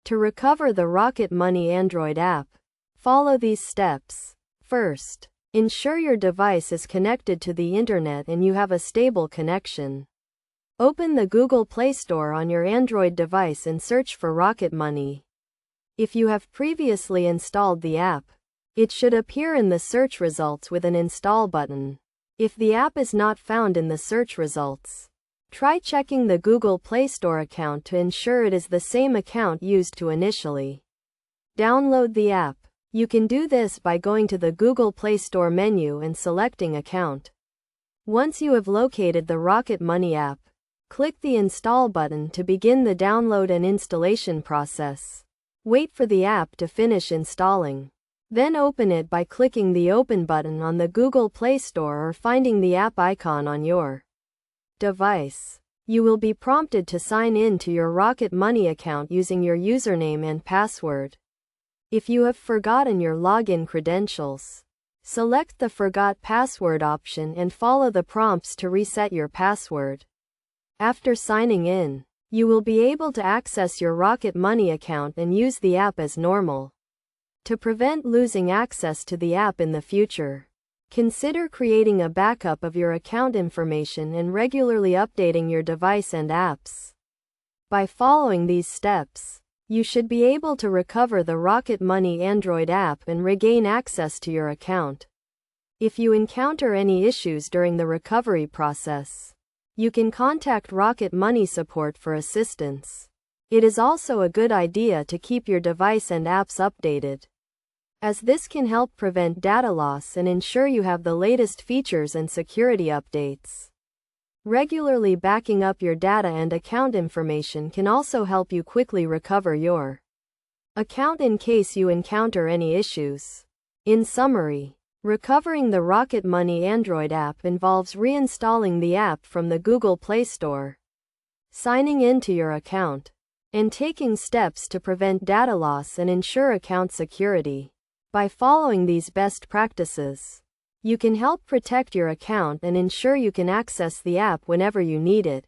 To recover the Rocket Money Android app, follow these steps. First, ensure your device is connected to the internet and you have a stable connection. Open the Google Play Store on your Android device and search for Rocket Money. If you have previously installed the app, it should appear in the search results with an install button. If the app is not found in the search results, try checking the Google Play Store account to ensure it is the same account used to initially download the app. You can do this by going to the Google Play Store menu and selecting Account. Once you have located the Rocket Money app, click the Install button to begin the download and installation process. Wait for the app to finish installing. Then open it by clicking the Open button on the Google Play Store or finding the app icon on your device. You will be prompted to sign in to your Rocket Money account using your username and password. If you have forgotten your login credentials, select the Forgot Password option and follow the prompts to reset your password. After signing in, you will be able to access your Rocket Money account and use the app as normal. To prevent losing access to the app in the future, consider creating a backup of your account information and regularly updating your device and apps. By following these steps, you should be able to recover the Rocket Money Android app and regain access to your account. If you encounter any issues during the recovery process, you can contact Rocket Money support for assistance. It is also a good idea to keep your device and apps updated, as this can help prevent data loss and ensure you have the latest features and security updates. Regularly backing up your data and account information can also help you quickly recover your account in case you encounter any issues. In summary, recovering the Rocket Money Android app involves reinstalling the app from the Google Play Store, signing into your account, and taking steps to prevent data loss and ensure account security. By following these best practices, you can help protect your account and ensure you can access the app whenever you need it.